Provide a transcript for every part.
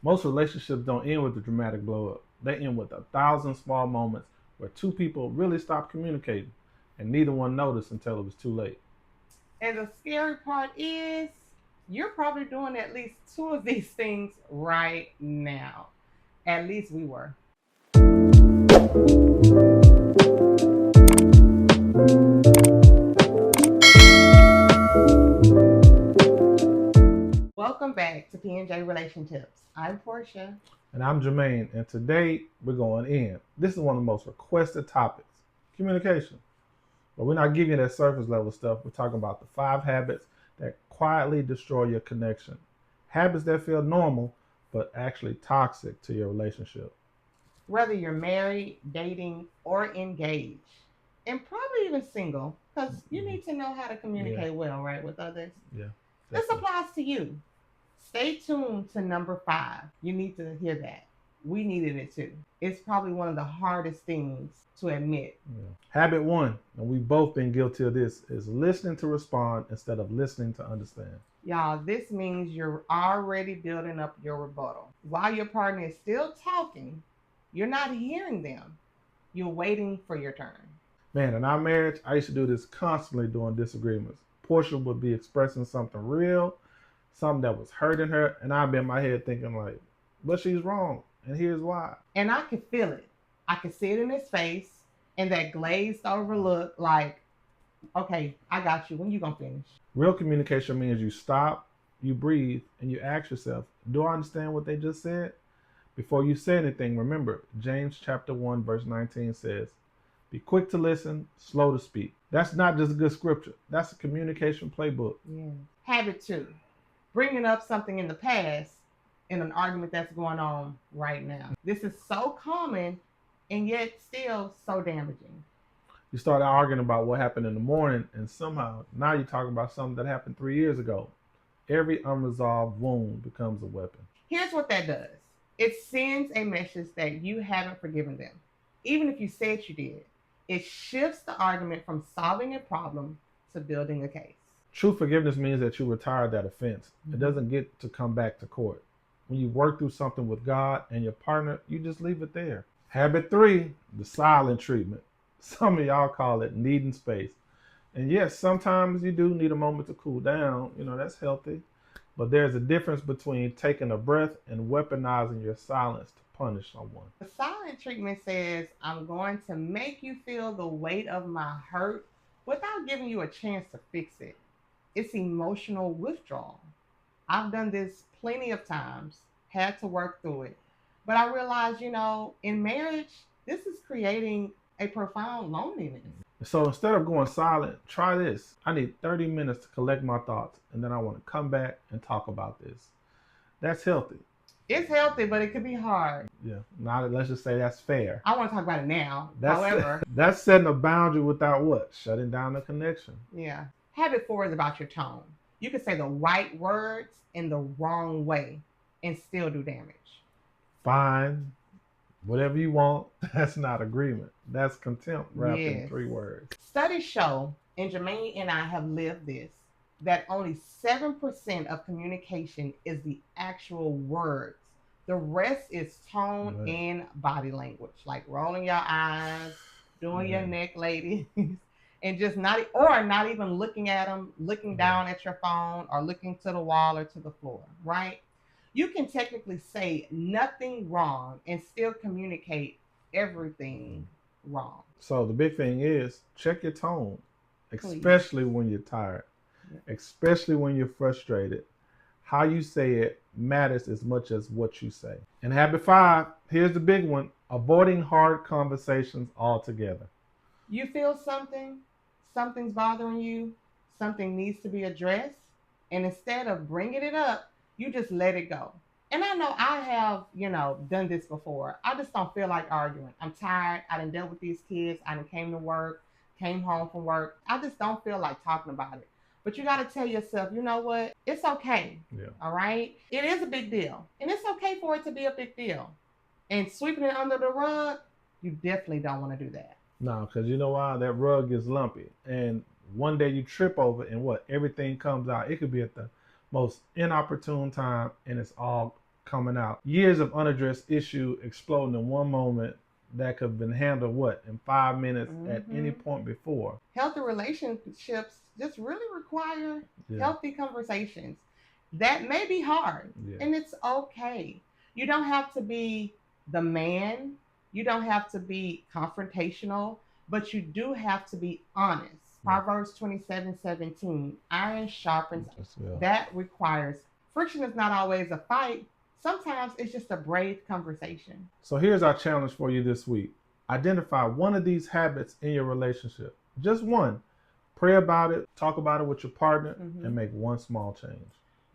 Most relationships don't end with a dramatic blow up. They end with 1,000 small moments where two people really stop communicating and neither one noticed until it was too late. And the scary part is you're probably doing at least two of these things right now. At least we were. Welcome back to PandJRelationTips. I'm Porshia. And I'm Jermaine, and today we're going in. This is one of the most requested topics, communication. But we're not giving you that surface level stuff. We're talking about the 5 habits that quietly destroy your connection. Habits that feel normal, but actually toxic to your relationship. Whether you're married, dating, or engaged, and probably even single, because you Mhm. need to know how to Yeah, communicate well, right, with others. yeah, This definitely. applies to you. Stay tuned to number 5. You need to hear that. We needed it too. It's probably one of the hardest things to admit. Yeah. Habit 1, and we've both been guilty of this, is listening to respond instead of listening to understand. Y'all, this means you're already building up your rebuttal. While your partner is still talking, you're not hearing them. You're waiting for your turn. Man, in our marriage, I used to do this constantly during disagreements. Portia would be expressing something real, something that was hurting her, and I'd be in my head thinking like, but she's wrong, and here's why. And I could feel it. I could see it in his face and that glazed over look like, okay, I got you. When you gonna finish? Real communication means you stop, you breathe, and you ask yourself, do I understand what they just said? Before you say anything, remember, James chapter 1, verse 19 says, be quick to listen, slow to speak. That's not just a good scripture. That's a communication playbook. Yeah. Habit 2, bringing up something in the past in an argument that's going on right now. This is so common and yet still so damaging. You start arguing about what happened in the morning, and somehow now you're talking about something that happened 3 years ago. Every unresolved wound becomes a weapon. Here's what that does it sends a message that you haven't forgiven them, even if you said you did. It shifts the argument from solving a problem to building a case. True forgiveness means that you retire that offense. It Mhm. doesn't get to come back to court. When you work through something with God and your partner, you just leave it there. Habit 3, the silent treatment. Some of y'all call it needing space. And yes, sometimes you do need a moment to cool down. That's healthy. But there's a difference between taking a breath and weaponizing your silence to punish someone. The silent treatment says, I'm going to make you feel the weight of my hurt without giving you a chance to fix it. It's emotional withdrawal. I've done this plenty of times, had to work through it. But I realized, in marriage, this is creating a profound loneliness. So instead of going silent, try this. I need 30 minutes to collect my thoughts, and then I want to come back and talk about this. That's healthy. It's healthy, but it could be hard. Yeah. Now let's just say that's fair. I want to talk about it now. That's However, that's setting a boundary without what? Shutting down the connection. yeah. Habit 4 is about your tone. You can say the right words in the wrong way and still do damage. Fine. Whatever you want. That's not agreement. That's contempt wrapped in Yes. 3 words. Studies show, and Jermaine and I have lived this, that only 7% of communication is the actual words. The rest is tone Right. and body language, like rolling your eyes, doing your Yeah. neck, ladies, and just not even looking at them, looking Yeah. down at your phone or looking to the wall or to the floor, right? You can technically say nothing wrong and still communicate everything wrong. So the big thing is check your tone, Please. especially when you're tired, Yeah. especially when you're frustrated. How you say it matters as much as what you say. And habit 5, here's the big one, avoiding hard conversations altogether. You feel something's bothering you, something needs to be addressed, and instead of bringing it up, you just let it go. And I know I have, done this before. I just don't feel like arguing. I'm tired. I done dealt with these kids. I done came to work, came home from work. I just don't feel like talking about it. But you got to tell yourself, you know what? It's okay. Yeah. All right? It is a big deal. And it's okay for it to be a big deal. And sweeping it under the rug, you definitely don't want to do that. No, because you know why? That rug gets lumpy. And one day you trip over it and what? Everything comes out. It could be at the most inopportune time and it's all coming out. Years of unaddressed issue exploding in one moment that could have been handled, what, in 5 minutes at any point before. Healthy relationships just really require Yeah. healthy conversations. That may be hard, and it's okay. You don't have to be the man, you don't have to be confrontational, but you do have to be honest. Proverbs 27:17, iron sharpens. That requires friction. Is not always a fight. Sometimes it's just a brave conversation. So here's our challenge for you this week. Identify one of these habits in your relationship. Just one. Pray about it, talk about it with your partner, and make one small change.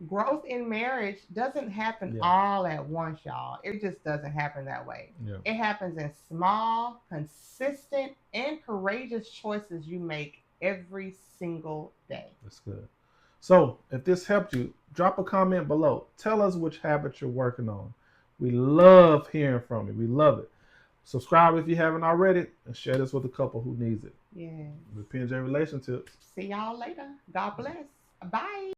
Growth in marriage doesn't happen all at once, y'all. It just doesn't happen that way. It happens in small, consistent, and courageous choices you make every single day. That's good. So if this helped you, drop a comment below. Tell us which habits you're working on. We love hearing from you. We love it. Subscribe if you haven't already, and share this with a couple who needs it. Yeah. With PandJRelationTips. See y'all later. God bless. Bye.